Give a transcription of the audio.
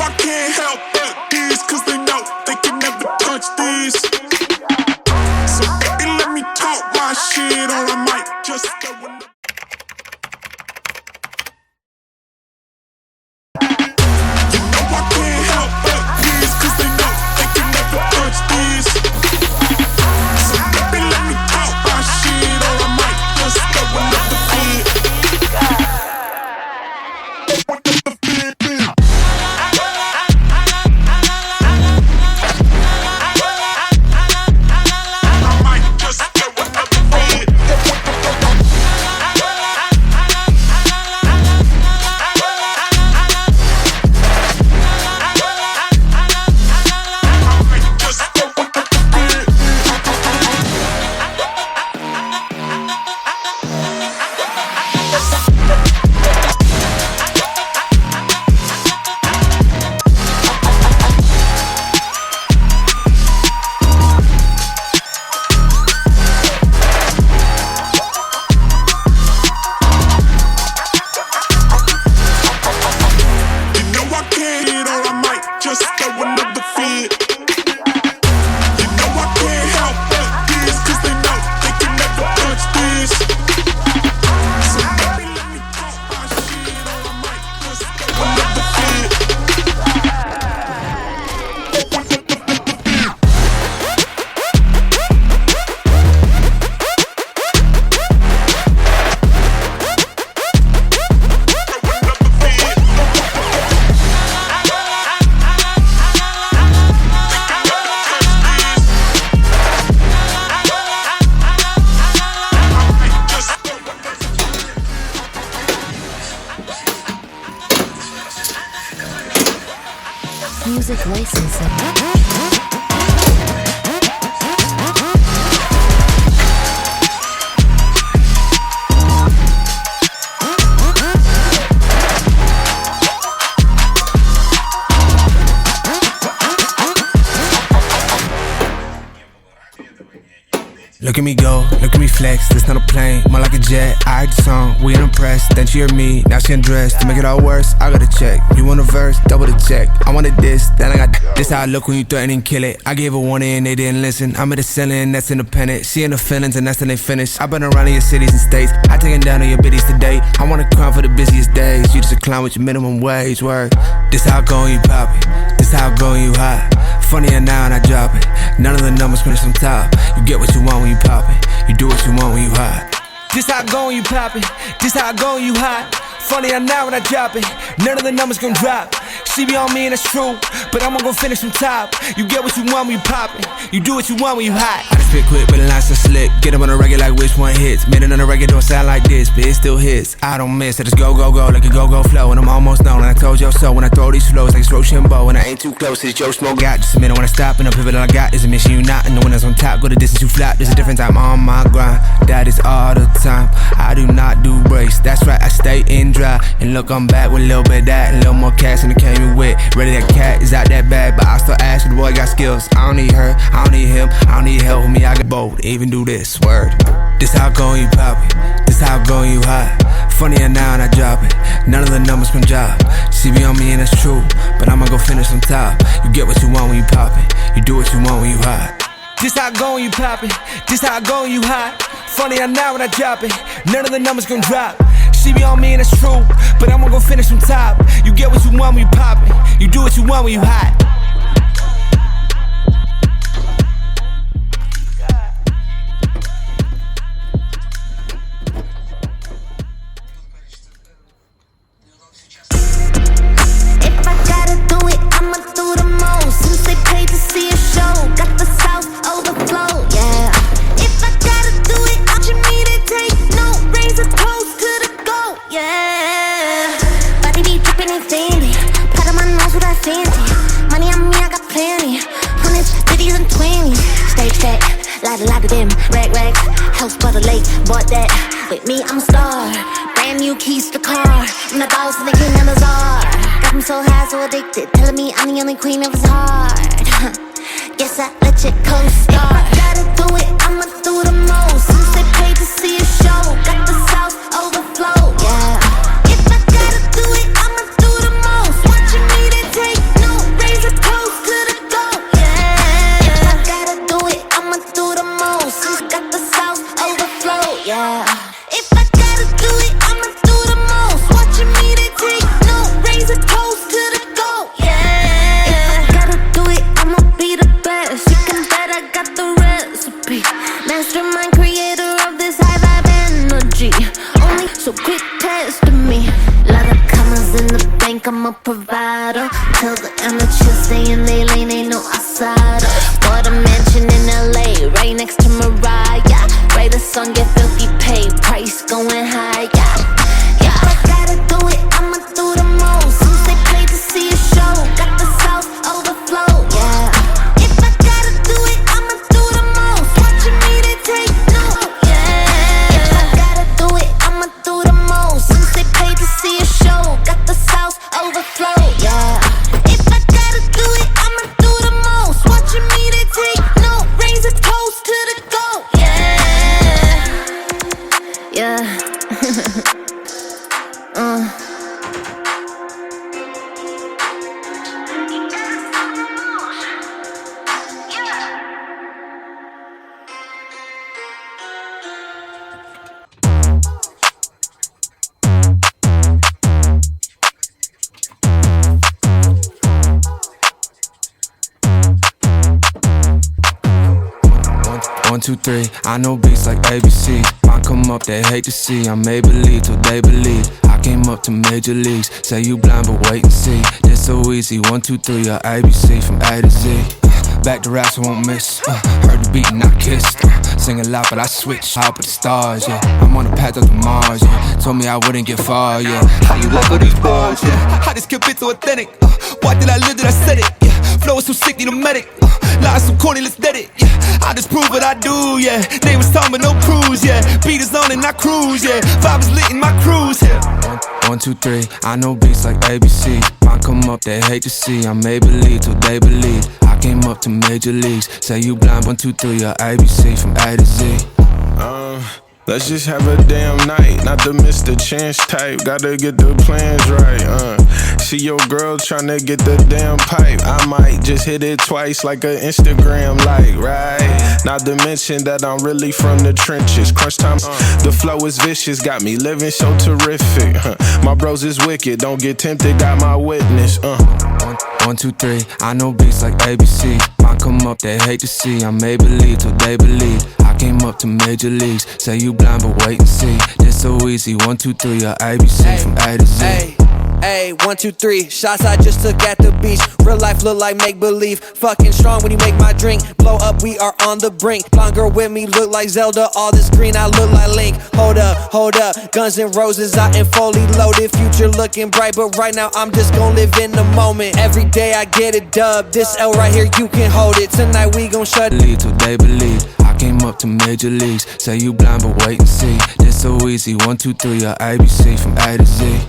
I can't help but these, cause they know they can never touch these. So baby, let me talk my shit, or I might just go another. You know I can't help but these, cause they know they can never touch these. So baby, let me talk my shit, or I might just go another beat. Music licensing. Look at me go, look at me flex, this not a plane, more like a jet. I heard the song, we ain't impressed, then she heard me, now she undressed. To make it all worse, I got a check. You want a verse, double the check. I wanted this, then I got this. How I look when you threaten and kill it. I gave a warning and they didn't listen. I'm at the ceiling, that's independent. She in the feelings and that's when they finish. I've been around in your cities and states, I taken down on your biddies today. I wanna crown for the busiest days. You just a clown with your minimum wage, word. This how I go and you pop it, this how I go and you hot. Funnier now and I drop it. None of the numbers finish on top. You get what you want when you pop it. You do what you want when you hot. This how I go when you pop it. This how I go when you hot. Funnier now when I drop it. None of the numbers gon' drop. She be on me and that's true, but I'ma go finish on top. You get what you want when you pop it. You do what you want when you hot. I just spit quick, but the lines so slick. Get them on the regular like which one hits. Made it on the regular don't sound like this, but it still hits. I don't miss, I just go, go, go like a go-go flow. And I'm almost known, and I told you so. When I throw these flows like it's Rochambeau, and I ain't too close to the Joe Smoke got. Just a minute when I stop, and the pivot all I got is a mission you not. And the one that's on top, go the distance you flap. There's a difference, I'm on my grind. That is all the time. I do not do breaks, that's right, I stay in dry. And look, I'm back with a little bit of that, and a little more cash than it came with. Ready, that cat is not that bad, but I still ask you, the boy got skills. I don't need her, I don't need him, I don't need help with me, I get bold, even do this, word. This how I go and you pop it, this how I go and you hot. Funnier now and I drop it, none of the numbers can drop. She be on me and that's true, but I'ma go finish on top. You get what you want when you pop it, you do what you want when you hot. This how I go when you pop it, this how I go when you hot. Funnier now when I drop it, none of the numbers gon' drop. She be on me and that's true, but I'ma go finish on top. You get what you want when you pop it, you do what you want when you hot. If I gotta do it, I'ma do the most. Since they paid to see a show, got the South overflow, yeah. If I gotta do it, I want me to take no, raise a toast to the goat, yeah. Body be dripping and fancy, part of my nose with that fancy. Money on me, I got plenty, hundreds, 50s and 20s. Stage set, lot of them, rag, house by the lake, bought that. With me, I'm a star, brand new keys to the car. I'm the boss and the king and the czar. Got me so high, so addicted, telling me I'm the only queen of his heart. Guess I let you co-star. If I gotta do it, I'ma do the most. Since they paid to see a show, got the South overflow, yeah. If I gotta do it, I'ma do the most. Watching me, they take provider. Tell the amateurs stay in their lane, ain't no outsider. Bought a mansion in LA, right next to Mariah. Write a song, get filthy paid, price going high, yeah. If I gotta do it, I'ma do the most. Since they paid to see a show, got the South overflow, yeah. If I gotta do it, I'ma do the most. Watching me, they take note, yeah. If I gotta do it, I'ma do the most. Since they paid to see a show, got the South overflow, yeah. If I gotta do it, I'ma do the most. Watching me, they take note. Raise a toast to the goat, yeah. Yeah. One, two, three, I know beats like ABC. Mine come up, they hate to see. I may believe till they believe. I came up to major leagues. Say you blind, but wait and see. This so easy. 1, 2, 3, or ABC from A to Z. Back to raps, I won't miss. Heard the beat and I kissed. Sing a lot, but I switch. Hop with the stars, yeah. I'm on the path up to Mars, yeah. Told me I wouldn't get far, yeah. How you love all these bars, yeah. How this kept it so authentic. Why did I live that I said it? Yeah. Flow is so sick, need a medic. Lies so corny, let's dead it. Yeah. I just prove what I do, yeah. Name was Tom, but no cruise, yeah. Beat is on and I cruise, yeah. Vibe is lit in my cruise, yeah. 1, 2, 3, I know beats like ABC. Mine come up, they hate to see. I may believe till they believe. I came up to major leagues. Say you blind, 1, 2, 3, or ABC from A to Z. Let's just have a damn night, not to miss the chance type. Gotta get the plans right, See your girl tryna get the damn pipe. I might just hit it twice like an Instagram like, right? Not to mention that I'm really from the trenches. Crunch time, the flow is vicious, got me living so terrific. My bros is wicked, don't get tempted, got my witness. 1, 2, 3, I know beats like ABC. Mine come up, they hate to see. I may believe till they believe. I came up to major leagues. Say you blind, but wait and see. This so easy. 1, 2, 3, or ABC from A to Z. Ayy, 1, 2, 3, shots I just took at the beach. Real life look like make-believe. Fucking strong when you make my drink. Blow up, we are on the brink. Blonde girl with me look like Zelda. All this green, I look like Link. Hold up, Guns and Roses, I am fully loaded. Future looking bright, but right now I'm just gon' live in the moment. Every day I get it dubbed. This L right here, you can hold it. Tonight we gon' shut it. Till they believe. I came up to major leagues. Say you blind, but wait and see. This so easy. 1, 2, 3, or ABC from A to Z.